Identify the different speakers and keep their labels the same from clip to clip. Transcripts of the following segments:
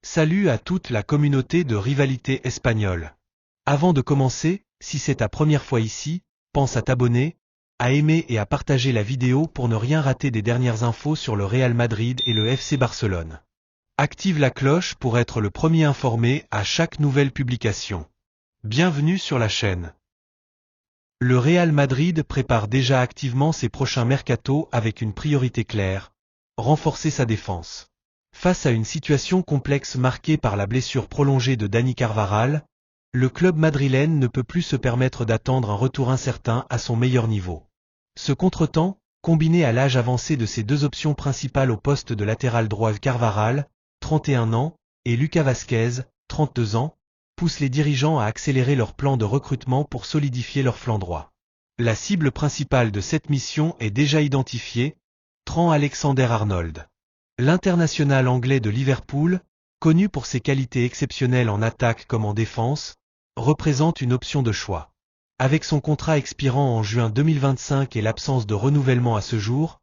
Speaker 1: Salut à toute la communauté de Rivalité Espagnole. Avant de commencer, si c'est ta première fois ici, pense à t'abonner, à aimer et à partager la vidéo pour ne rien rater des dernières infos sur le Real Madrid et le FC Barcelone. Active la cloche pour être le premier informé à chaque nouvelle publication. Bienvenue sur la chaîne. Le Real Madrid prépare déjà activement ses prochains mercatos avec une priorité claire, renforcer sa défense. Face à une situation complexe marquée par la blessure prolongée de Dani Carvajal, le club madrilène ne peut plus se permettre d'attendre un retour incertain à son meilleur niveau. Ce contretemps, combiné à l'âge avancé de ses deux options principales au poste de latéral droit Carvajal, 31 ans, et Lucas Vázquez, 32 ans, pousse les dirigeants à accélérer leur plan de recrutement pour solidifier leur flanc droit. La cible principale de cette mission est déjà identifiée, Trent Alexander-Arnold. L'international anglais de Liverpool, connu pour ses qualités exceptionnelles en attaque comme en défense, représente une option de choix. Avec son contrat expirant en juin 2025 et l'absence de renouvellement à ce jour,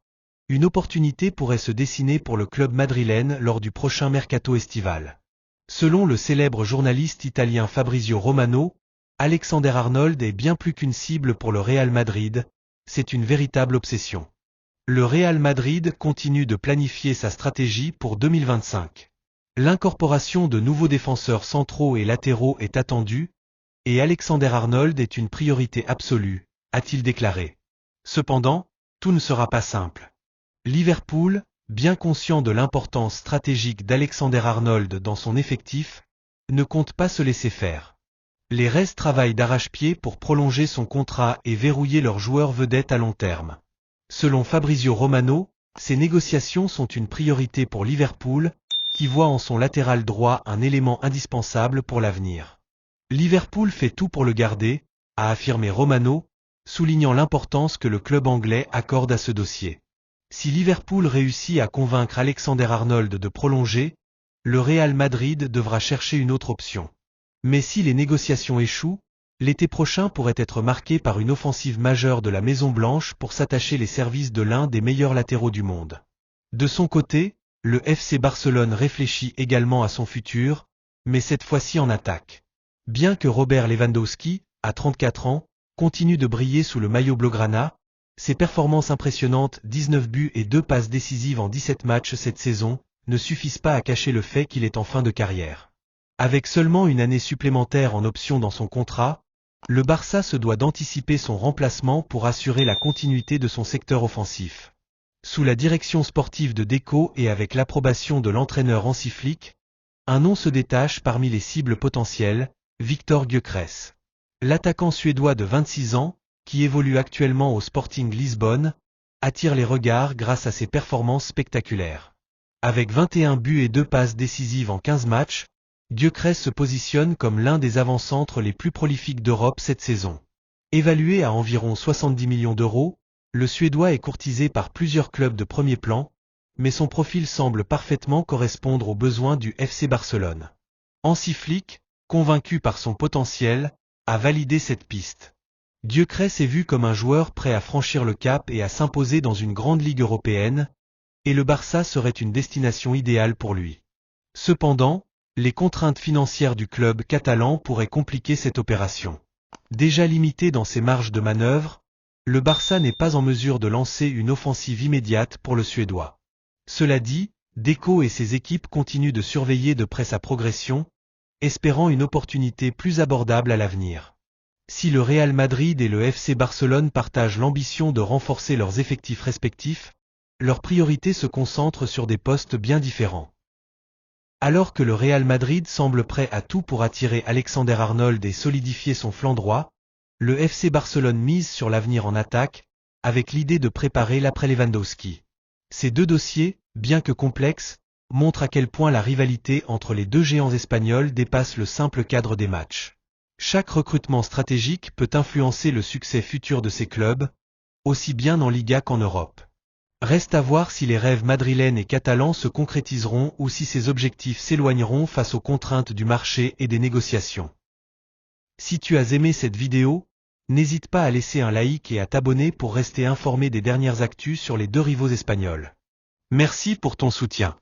Speaker 1: une opportunité pourrait se dessiner pour le club madrilène lors du prochain mercato estival. Selon le célèbre journaliste italien Fabrizio Romano, Alexander-Arnold est bien plus qu'une cible pour le Real Madrid, c'est une véritable obsession. Le Real Madrid continue de planifier sa stratégie pour 2025. L'incorporation de nouveaux défenseurs centraux et latéraux est attendue, et Alexander-Arnold est une priorité absolue, a-t-il déclaré. Cependant, tout ne sera pas simple. Liverpool, bien conscient de l'importance stratégique d'Alexander-Arnold dans son effectif, ne compte pas se laisser faire. Les Reds travaillent d'arrache-pied pour prolonger son contrat et verrouiller leur joueur vedette à long terme. Selon Fabrizio Romano, ces négociations sont une priorité pour Liverpool, qui voit en son latéral droit un élément indispensable pour l'avenir. Liverpool fait tout pour le garder, a affirmé Romano, soulignant l'importance que le club anglais accorde à ce dossier. Si Liverpool réussit à convaincre Alexander-Arnold de prolonger, le Real Madrid devra chercher une autre option. Mais si les négociations échouent, l'été prochain pourrait être marqué par une offensive majeure de la Maison-Blanche pour s'attacher les services de l'un des meilleurs latéraux du monde. De son côté, le FC Barcelone réfléchit également à son futur, mais cette fois-ci en attaque. Bien que Robert Lewandowski, à 34 ans, continue de briller sous le maillot blaugrana, ses performances impressionnantes, 19 buts et 2 passes décisives en 17 matchs cette saison, ne suffisent pas à cacher le fait qu'il est en fin de carrière. Avec seulement une année supplémentaire en option dans son contrat, le Barça se doit d'anticiper son remplacement pour assurer la continuité de son secteur offensif. Sous la direction sportive de Deco et avec l'approbation de l'entraîneur Hansi Flick, un nom se détache parmi les cibles potentielles, Viktor Gyökeres. L'attaquant suédois de 26 ans, qui évolue actuellement au Sporting Lisbonne, attire les regards grâce à ses performances spectaculaires. Avec 21 buts et 2 passes décisives en 15 matchs, Gyökeres se positionne comme l'un des avant-centres les plus prolifiques d'Europe cette saison. Évalué à environ 70 millions d'euros, le Suédois est courtisé par plusieurs clubs de premier plan, mais son profil semble parfaitement correspondre aux besoins du FC Barcelone. Hansi Flick, convaincu par son potentiel, a validé cette piste. Gyökeres est vu comme un joueur prêt à franchir le cap et à s'imposer dans une grande ligue européenne, et le Barça serait une destination idéale pour lui. Cependant, les contraintes financières du club catalan pourraient compliquer cette opération. Déjà limité dans ses marges de manœuvre, le Barça n'est pas en mesure de lancer une offensive immédiate pour le Suédois. Cela dit, Deco et ses équipes continuent de surveiller de près sa progression, espérant une opportunité plus abordable à l'avenir. Si le Real Madrid et le FC Barcelone partagent l'ambition de renforcer leurs effectifs respectifs, leurs priorités se concentrent sur des postes bien différents. Alors que le Real Madrid semble prêt à tout pour attirer Alexander-Arnold et solidifier son flanc droit, le FC Barcelone mise sur l'avenir en attaque, avec l'idée de préparer l'après Lewandowski. Ces deux dossiers, bien que complexes, montrent à quel point la rivalité entre les deux géants espagnols dépasse le simple cadre des matchs. Chaque recrutement stratégique peut influencer le succès futur de ces clubs, aussi bien en Liga qu'en Europe. Reste à voir si les rêves madrilènes et catalans se concrétiseront ou si ces objectifs s'éloigneront face aux contraintes du marché et des négociations. Si tu as aimé cette vidéo, n'hésite pas à laisser un like et à t'abonner pour rester informé des dernières actus sur les deux rivaux espagnols. Merci pour ton soutien.